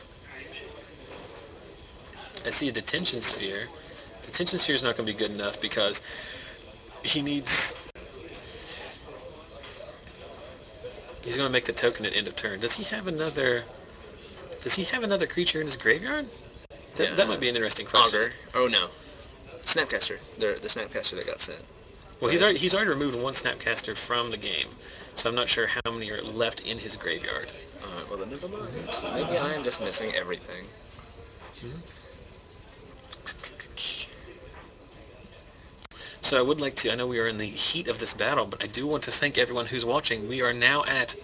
I see a Detention Sphere. Detention Sphere is not going to be good enough because he needs... He's going to make the token at end of turn. Does he have another creature in his graveyard? That might be an interesting question. Augur. Oh, no. Snapcaster. The Snapcaster that got sent. Well, he's already removed one Snapcaster from the game, so I'm not sure how many are left in his graveyard. Alright, well then never mind. Maybe I am just missing everything. So I would like to, I know we are in the heat of this battle, but I do want to thank everyone who's watching. We are now at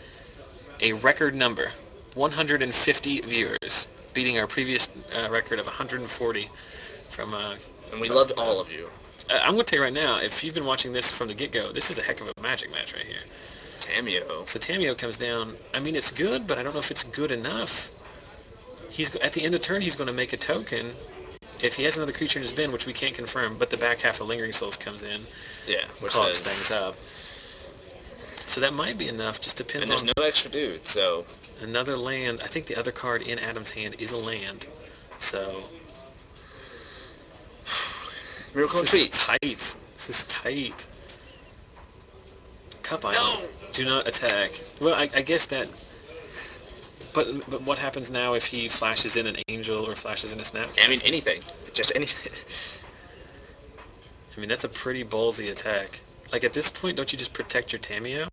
a record number, 150 viewers, beating our previous record of 140 from... and we loved all of you. I'm going to tell you right now, if you've been watching this from the get-go, this is a heck of a Magic match right here. Tamiyo. So Tamiyo comes down. I mean, it's good, but I don't know if it's good enough. At the end of turn, he's going to make a token. If he has another creature in his bin, which we can't confirm, but the back half of Lingering Souls comes in, yeah, which clogs things up. So that might be enough, just depends on... And there's no extra dude, so... Another land. I think the other card in Adam's hand is a land, so... Miracle Entreat. This is tight. Cup Island. Do not attack. Well, I guess that... But what happens now if he flashes in an Angel or flashes in a Snapcaster? I mean, anything. Just anything. I mean, that's a pretty ballsy attack. Like, at this point, don't you just protect your Tamiyo?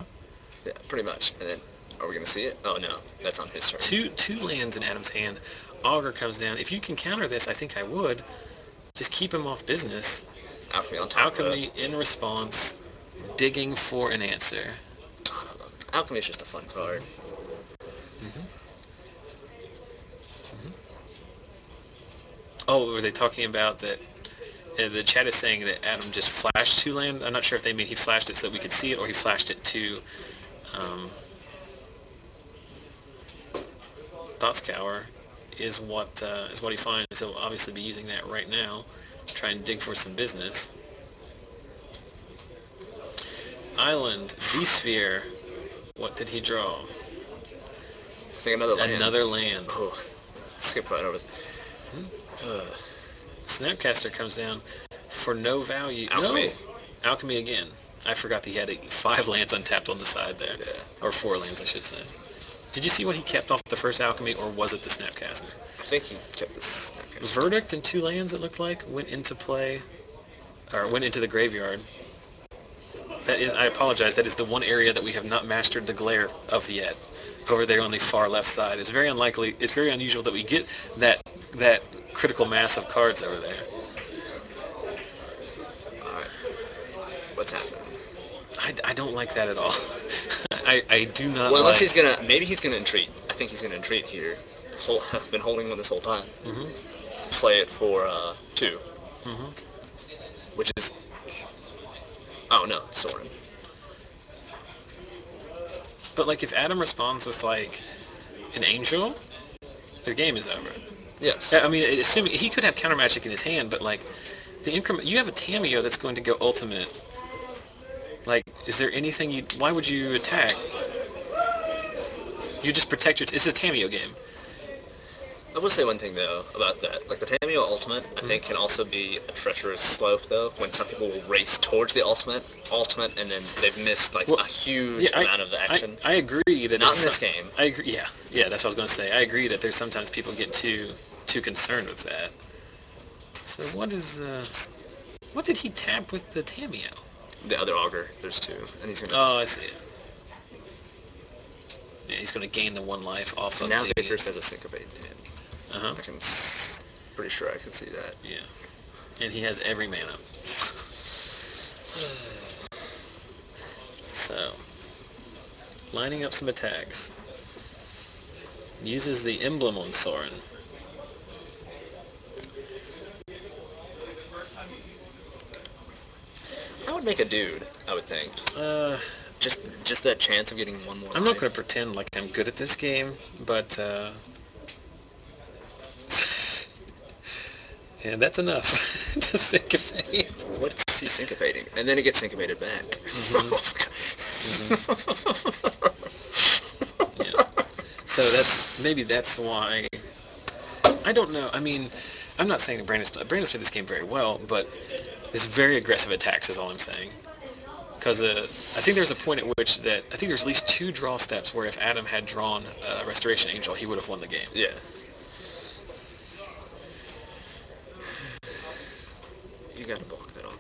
Yeah, pretty much. And then, are we going to see it? Oh, no. That's on his turn. Two lands in Adam's hand. Augur comes down. If you can counter this, I think I would. Just keep him off business. Alchemy on top Alchemy in response. Digging for an answer. God, I love it. Alchemy is just a fun card. Oh, were they talking about that? The chat is saying that Adam just flashed 2 land. I'm not sure if they mean he flashed it so that we could see it, or he flashed it to Thought Scour is what he finds. He'll obviously be using that right now to try and dig for some business. Island, V-Sphere. What did he draw? I think another land. Another land. Oh, skip right over. Snapcaster comes down for no value. Alchemy. No. Alchemy again. I forgot that he had 5 lands untapped on the side there. Yeah. Or 4 lands, I should say. Did you see what he kept off the first Alchemy, or was it the Snapcaster? I think he kept the Snapcaster. Verdict and 2 lands, it looked like, went into play, or went into the graveyard. That is, I apologize, that is the one area that we have not mastered the glare of yet. Over there on the far left side. It's very unlikely, it's very unusual that we get that critical mass of cards over there. Alright. What's happening? I don't like that at all. I do not Well, unless he's gonna... Maybe he's gonna entreat. I think he's gonna entreat here. I've been holding one this whole time. Play it for 2. Which is... Oh, no. Sorin. But, like, if Adam responds with, like, an Angel, the game is over. Yes. I mean, assuming he could have counter magic in his hand, but like the increment, you have a Tamiyo that's going to go ultimate. Like, is there anything you? Why would you attack? You just protect your. It's a Tamiyo game. I will say one thing though about that. Like the Tamiyo ultimate, I think can also be a treacherous slope though. When some people will race towards the ultimate, and then they've missed like a huge amount of action. I agree that not in this game. I agree. Yeah, that's what I was going to say. I agree that there's sometimes people get too concerned with that. So what is what did he tap with the Tamiyo? The other Augur. There's 2, and he's gonna. Oh, I see it. Yeah, he's going to gain the 1 life off of. Now Vickers has a Syncopate in hand. Uh-huh. Pretty sure I can see that. Yeah. And he has every mana. So, lining up some attacks. Uses the emblem on Sorin. I would make a dude, I would think. Just that chance of getting 1 more I'm not going to pretend like I'm good at this game, but yeah, that's enough to syncopate. What's he syncopating? And then it gets syncopated back. Yeah. So that's why. I don't know. I mean, I'm not saying that Brandon's played this game very well, but it's very aggressive attacks is all I'm saying. Because I think there's a point at which I think there's at least 2 draw steps where if Adam had drawn Restoration Angel, he would have won the game. Yeah. You gotta block that Augur.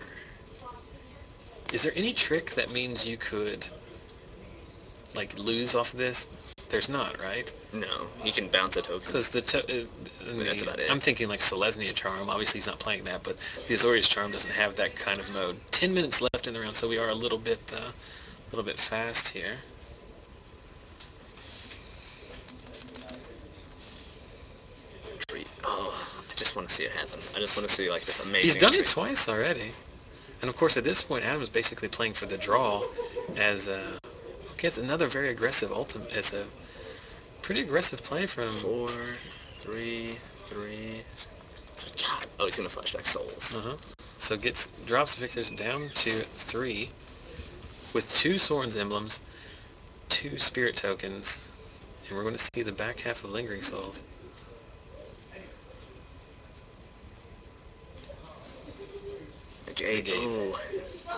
Is there any trick that means you could, like, lose off of this? There's not, right? No, you can bounce a token. Because That's about it. I'm thinking like Selesnya Charm. Obviously, he's not playing that, but the Azorius Charm doesn't have that kind of mode. 10 minutes left in the round, so we are a little bit fast here. Oh, I just want to see it happen. I just want to see like this amazing. He's done it twice already, and of course at this point Adam is basically playing for the draw, as okay, it's another very aggressive ultimate. It's a pretty aggressive play from 4, 3, 3. God. Oh, he's gonna flashback souls. So drops Vickers down to 3 with 2 Sorin's emblems, 2 spirit tokens, and we're going to see the back half of Lingering Souls. Negate. Ooh.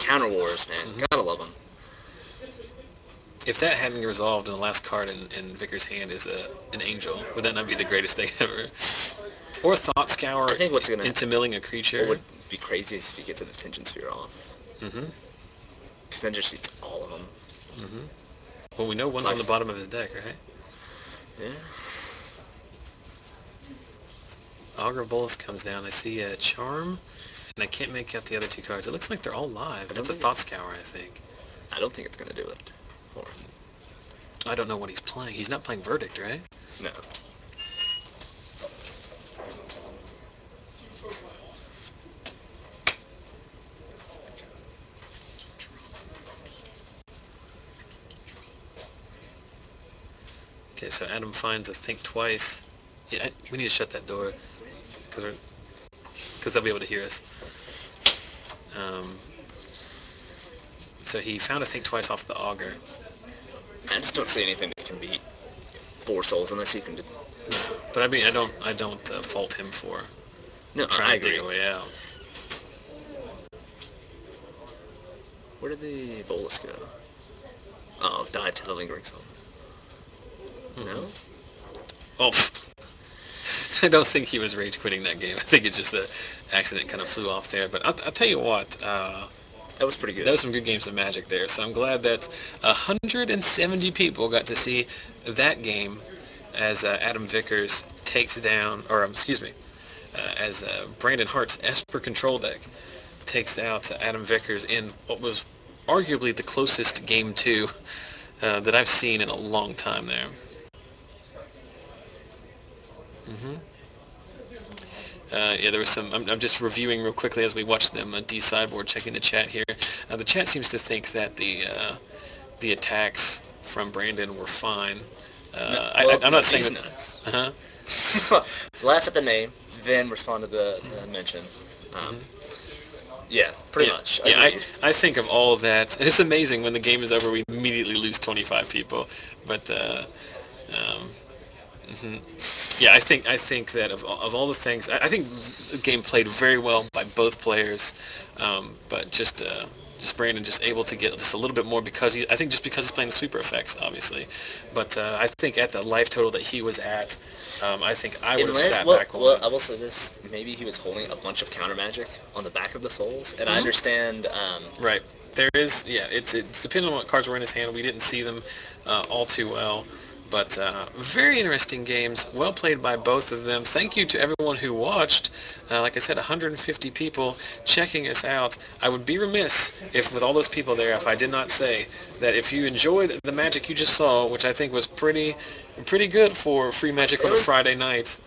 Counter Wars, man. Gotta love them. If that hadn't resolved and the last card in Vickers' hand is an angel, would that not be the greatest thing ever? Or Thought Scour into milling a creature. What would be crazy is if he gets a Detention Sphere off. Because then just eats all of them. Well, we know one's on the bottom of his deck, right? Yeah. Augur Bolus comes down. I see a Charm, and I can't make out the other 2 cards. It looks like they're all live. That's a Thought Scour, I think. I don't think it's going to do it for him. I don't know what he's playing. He's not playing Verdict, right? No. Okay, so Adam finds a Think Twice. Yeah, we need to shut that door, because they'll be able to hear us. So he found a Think Twice off the Augur. I just don't see anything that can beat 4 souls unless he can do. No, but I mean, I don't fault him for trying to dig a way out. Where did the Bolus go? Oh, died to the Lingering Souls. No? Oh, I don't think he was rage quitting that game. I think it's just an accident kind of flew off there. But I'll tell you what. That was pretty good. That was some good games of Magic there. So I'm glad that 170 people got to see that game as Adam Vickers takes down, or excuse me, as Brandon Hart's Esper control deck takes out Adam Vickers in what was arguably the closest Game 2 that I've seen in a long time there. Yeah, there was some. I'm just reviewing real quickly as we watch them. Sideboard checking the chat here. The chat seems to think that the attacks from Brandon were fine. I'm not saying that. Laugh at the name, then respond to the mention. Yeah, pretty much. Yeah, I think of all of that. It's amazing when the game is over, we immediately lose 25 people. But yeah, I think that of all the things, I think the game played very well by both players, but just Brandon just able to get just a little bit more because he's playing the sweeper effects, obviously. But I think at the life total that he was at, I think I would have sat back a Well, I will say this: maybe he was holding a bunch of counter magic on the back of the souls, and I understand. Right. There is, yeah. It's depending on what cards were in his hand. We didn't see them all too well. But very interesting games, well played by both of them. Thank you to everyone who watched. Like I said, 150 people checking us out. I would be remiss if, with all those people there, if I did not say that if you enjoyed the Magic you just saw, which I think was pretty good for free Magic on a Friday night.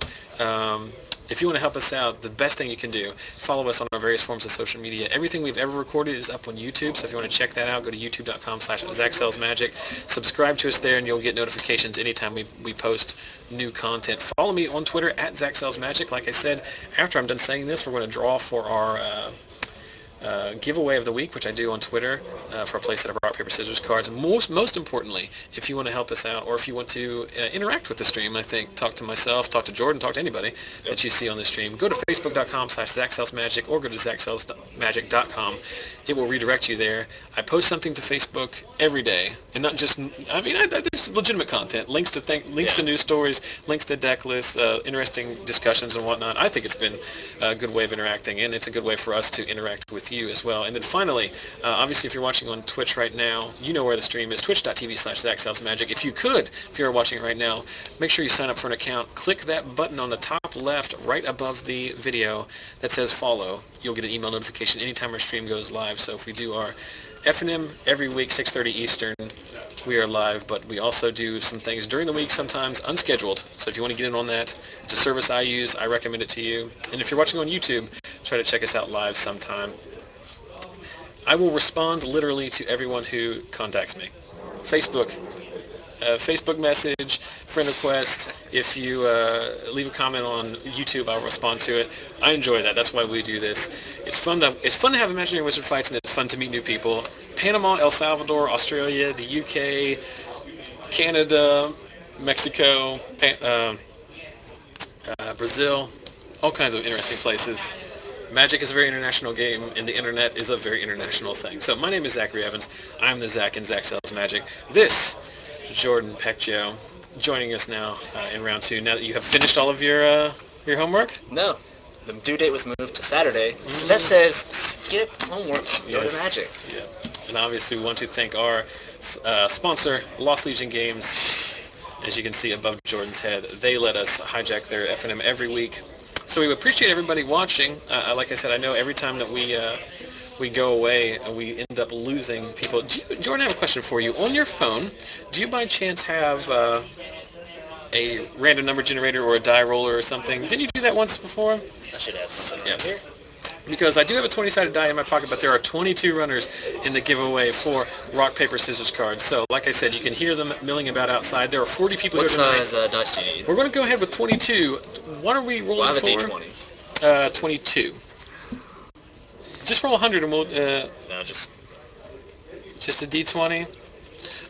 If you want to help us out, the best thing you can do, follow us on our various forms of social media. Everything we've ever recorded is up on YouTube, so if you want to check that out, go to youtube.com/ZachSellsMagic. Subscribe to us there, and you'll get notifications anytime we post new content. Follow me on Twitter @ZachSellsMagic. Like I said, after I'm done saying this, we're going to draw for our giveaway of the week, which I do on Twitter for a playset of rock, paper, scissors cards. And most importantly, if you want to help us out, or if you want to interact with the stream, I think, talk to myself, talk to Jordan, talk to anybody that you see on the stream, go to facebook.com/ZachSellsMagic or go to ZachSellsMagic.com. It will redirect you there. I post something to Facebook every day, and not just, I mean, there's legitimate content, links to news stories, links to deck lists, interesting discussions and whatnot. I think it's been a good way of interacting, and it's a good way for us to interact with with you as well. And then finally, obviously if you're watching on Twitch right now, you know where the stream is, twitch.tv/ZachSalesMagic. If you're watching it right now, make sure you sign up for an account. Click that button on the top left right above the video that says follow. You'll get an email notification anytime our stream goes live. So if we do our FNM every week, 6:30 Eastern, we are live, but we also do some things during the week, sometimes unscheduled. So if you want to get in on that, it's a service I use. I recommend it to you. And if you're watching on YouTube, try to check us out live sometime. I will respond literally to everyone who contacts me. Facebook message, friend request. If you leave a comment on YouTube, I'll respond to it. I enjoy that. That's why we do this. It's fun to have imaginary wizard fights, and it's fun to meet new people. Panama, El Salvador, Australia, the UK, Canada, Mexico, Brazil, all kinds of interesting places. Magic is a very international game, and the internet is a very international thing. So my name is Zachary Evans. I'm the Zach in Zach Sells Magic. This Jordan Pecchio joining us now in round 2. Now that you have finished all of your homework? No. The due date was moved to Saturday. So that says skip homework, go to Magic. Yeah. And obviously we want to thank our sponsor, Lost Legion Games. As you can see above Jordan's head, they let us hijack their FNM every week. So we appreciate everybody watching. Like I said, I know every time that we go away, we end up losing people. Jordan, I have a question for you. On your phone, do you by chance have a random number generator or a die roller or something? Didn't you do that once before? I should have something right here. Because I do have a 20-sided die in my pocket, but there are 22 runners in the giveaway for rock, paper, scissors cards. So, like I said, you can hear them milling about outside. There are 40 people here tonight. What size dice do you need? We're going to go ahead with 22. What are we rolling for? I have a D20. 22. Just roll 100 and we'll... No, just a D20?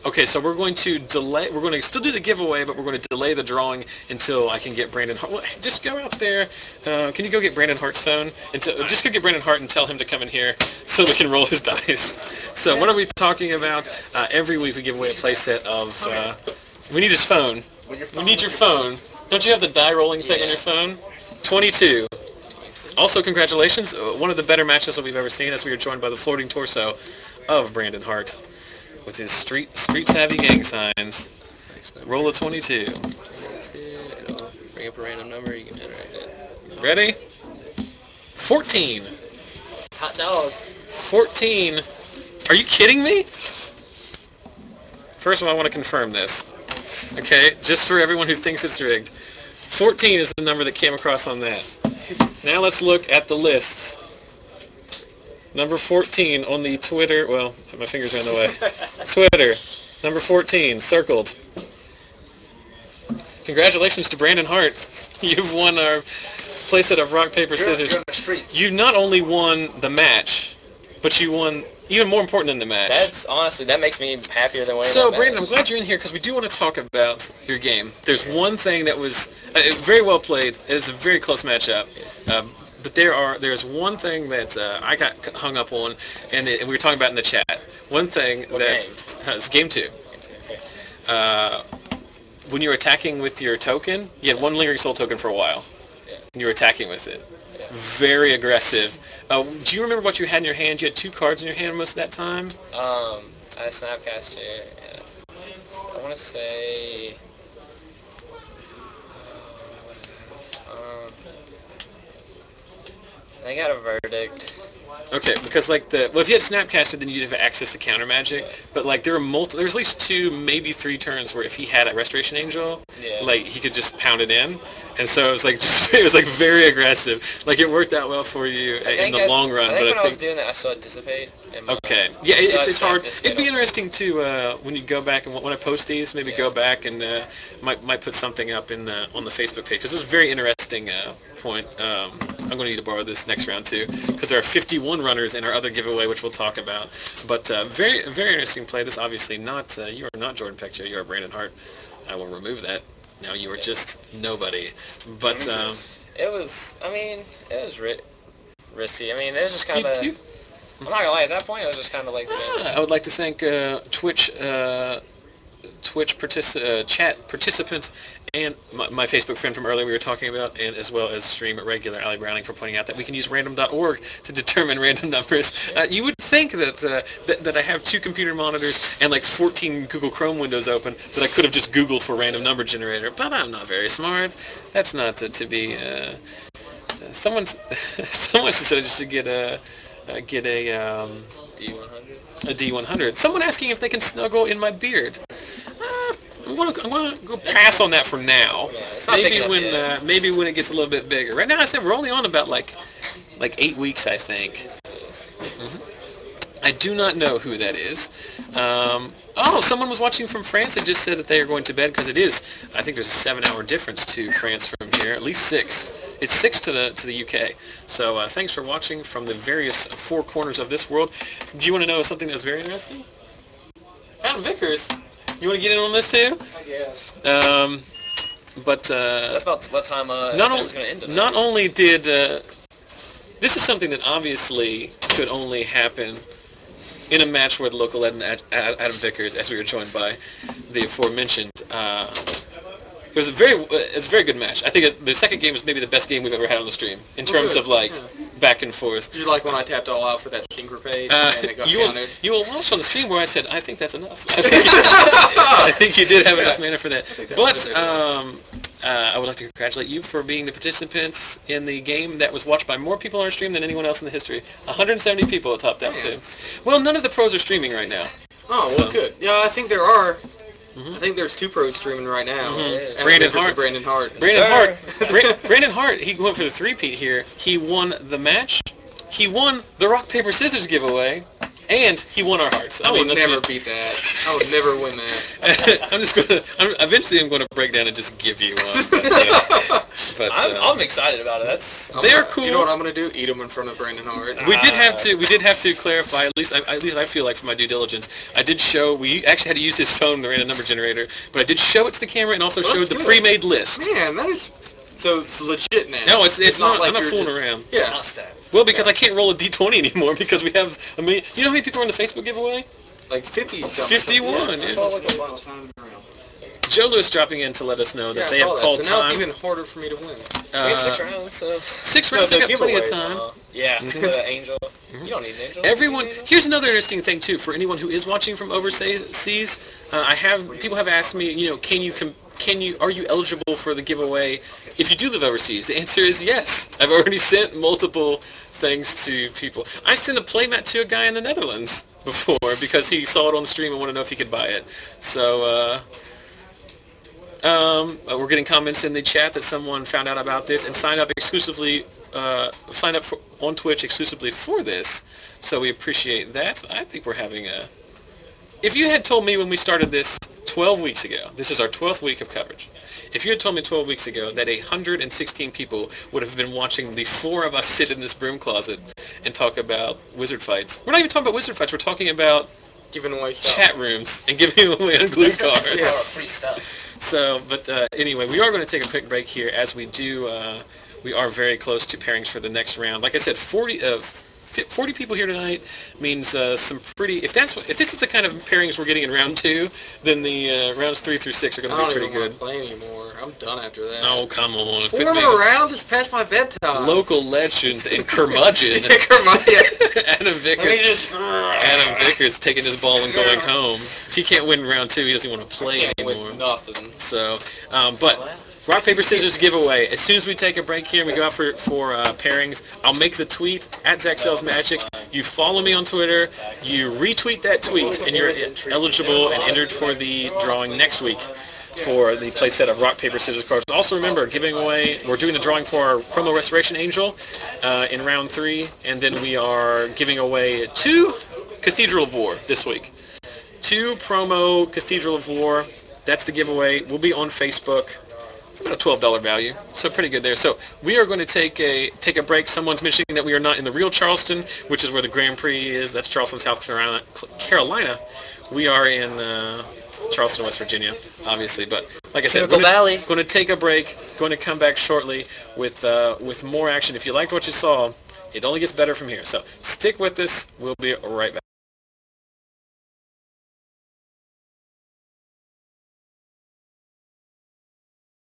Okay, so we're going to delay... We're going to still do the giveaway, but we're going to delay the drawing until I can get Brandon Hart. Well, just go out there. Can you go get Brandon Hart's phone? Just go get Brandon Hart and tell him to come in here so we can roll his dice. So what are we talking about? Every week we give away a playset of... we need his phone. We need your phone. Don't you have the die rolling thing on your phone? 22. Also, congratulations. One of the better matches that we've ever seen, as we are joined by the floating torso of Brandon Hart with his street savvy gang signs. Roll a 22. Bring up a random number, you can generate it. Ready? 14. Hot dog. 14. Are you kidding me? First of all, I want to confirm this. Okay, just for everyone who thinks it's rigged. 14 is the number that came across on that. Now let's look at the lists. Number 14 on the Twitter, well, my fingers are in the way. Twitter, number 14, circled. Congratulations to Brandon Hart. You've won our playset of rock, paper, scissors. You not only won the match, but you won even more important than the match. That's honestly, that makes me happier than winning. So, Brandon, I'm glad you're in here because we do want to talk about your game. There's one thing that was very well played. It's a very close matchup. But there's one thing that I got hung up on, and we were talking about in the chat. One thing it's game 2. When you were attacking with your token, you had one Lingering Soul token for a while, and you were attacking with it. Very aggressive. Do you remember what you had in your hand? You had 2 cards in your hand most of that time? I had a Snapcaster. I want to say... I got a verdict. Okay, because if you had Snapcaster, then you'd have access to counter magic. But there's at least 2, maybe 3 turns where if he had a Restoration Angel, he could just pound it in. And so it was it was very aggressive. It worked out well for you in the long run. I think when I was doing that, I saw Dissipate. Okay, yeah, it's hard. It'd be interesting too when you go back and when I post these, maybe go back and might put something up on the Facebook page. This is a very interesting point. I'm going to need to borrow this next round too, because there are 51 runners in our other giveaway, which we'll talk about. But very, very interesting play. This obviously not, you are not Jordan Pecchio, you are Brandon Hart. I will remove that. Now you are just nobody. But it was risky. I mean, it was just kind of... I'm not gonna lie, at that point, it was just kind of I would like to thank Twitch chat participant and my Facebook friend from earlier we were talking about, and as well as stream at regular Ali Browning for pointing out that we can use random.org to determine random numbers. You would think that I have 2 computer monitors and like 14 Google Chrome windows open that I could have just Googled for random number generator, but I'm not very smart. That's not to be. Someone said I just should get a D100. A D100. Someone asking if they can snuggle in my beard. I'm gonna go pass on that for now. Yeah, it's not big enough yet. Maybe when it gets a little bit bigger. Right now, I said we're only on about like 8 weeks, I think. I do not know who that is. Someone was watching from France. They just said that they are going to bed because it is. I think there's a 7-hour difference to France from here, at least 6. It's 6 to the UK. So thanks for watching from the various 4 corners of this world. Do you want to know something that's very interesting? Adam Vickers, you want to get in on this too? I guess. That's about what time it was going to end tonight. Not only did this is something that obviously could only happen in a match where the local Adam Vickers, as we were joined by the aforementioned, it was a very good match. I think the second game was maybe the best game we've ever had on the stream in terms of like back and forth. You like when I tapped all out for that Syncopate and it got countered? You will watch on the stream where I said, I think that's enough. I think you did have enough mana for that. But I would like to congratulate you for being the participants in the game that was watched by more people on our stream than anyone else in the history. 170 people it topped out to. Well, none of the pros are streaming right now. Oh, well, good. Yeah, I think there are. I think there's 2 pros streaming right now. Brandon Hart. Brandon Hart. Brandon Hart, he went for the 3-peat here. He won the match. He won the rock, paper, scissors giveaway. And he won our hearts. I would never beat that. I would never win that. Eventually I'm going to break down and just give you one. But I'm excited about it. They're cool. You know what I'm going to do? Eat them in front of Brandon Hart. We did have to clarify, at least I feel like for my due diligence, I did show, we actually had to use his phone, the random number generator, but I did show it to the camera and also showed the pre-made list. Man, that is so it's legit now. No, it's not, like I'm not fooling around. Yeah. Well, because I can't roll a D20 anymore because we have, you know how many people are in the Facebook giveaway? Like 50 something. 51. Yeah. Yeah. I saw like a bunch kind of around. Joe Lewis dropping in to let us know that they have called so now time. it's even harder for me to win. We have 6 rounds, so... 6 rounds, they got plenty of time. The Angel. You don't need an Angel. Everyone, here's another interesting thing too, for anyone who is watching from overseas, people have asked me, are you eligible for the giveaway if you do live overseas? The answer is yes. I've already sent multiple things to people. I sent a playmat to a guy in the Netherlands before because he saw it on the stream and wanted to know if he could buy it. So, we're getting comments in the chat that someone found out about this and signed up exclusively, on Twitch exclusively for this. So we appreciate that. I think we're having a... If you had told me when we started this 12 weeks ago, this is our 12th week of coverage, if you had told me 12 weeks ago that 116 people would have been watching the 4 of us sit in this broom closet and talk about wizard fights. We're not even talking about wizard fights, we're talking about giving away stuff. Chat rooms and giving away glue cards. Free stuff. So, but anyway, we are going to take a quick break here as we do, we are very close to pairings for the next round. Like I said, 40 people here tonight means some pretty. If this is the kind of pairings we're getting in round 2, then the rounds 3 through 6 are going to be pretty good. I don't even want to play anymore. I'm done after that. Oh, come on! 4 more rounds. It's past my bedtime. Local legend and curmudgeon. Adam Vickers. Adam Vickers taking his ball and going home. If he can't win round 2, he doesn't want to play anymore. Win nothing. So, but. Rock, paper, scissors giveaway. As soon as we take a break here and we go out for pairings, I'll make the tweet at ZachSellsMagic. You follow me on Twitter, you retweet that tweet, and you're eligible and entered for the drawing next week for the playset of Rock, Paper, Scissors cards. Also remember, we're doing the drawing for our promo Restoration Angel in round 3, and then we are giving away 2 Cathedral of War this week. 2 promo Cathedral of War. That's the giveaway. We'll be on Facebook. About a $12 value, so pretty good there. So we are going to take a break. Someone's mentioning that we are not in the real Charleston, which is where the Grand Prix is. That's Charleston, South Carolina. We are in Charleston, West Virginia, obviously. But like I said, going to take a break. Going to come back shortly with more action. If you liked what you saw, it only gets better from here. So stick with us. We'll be right back.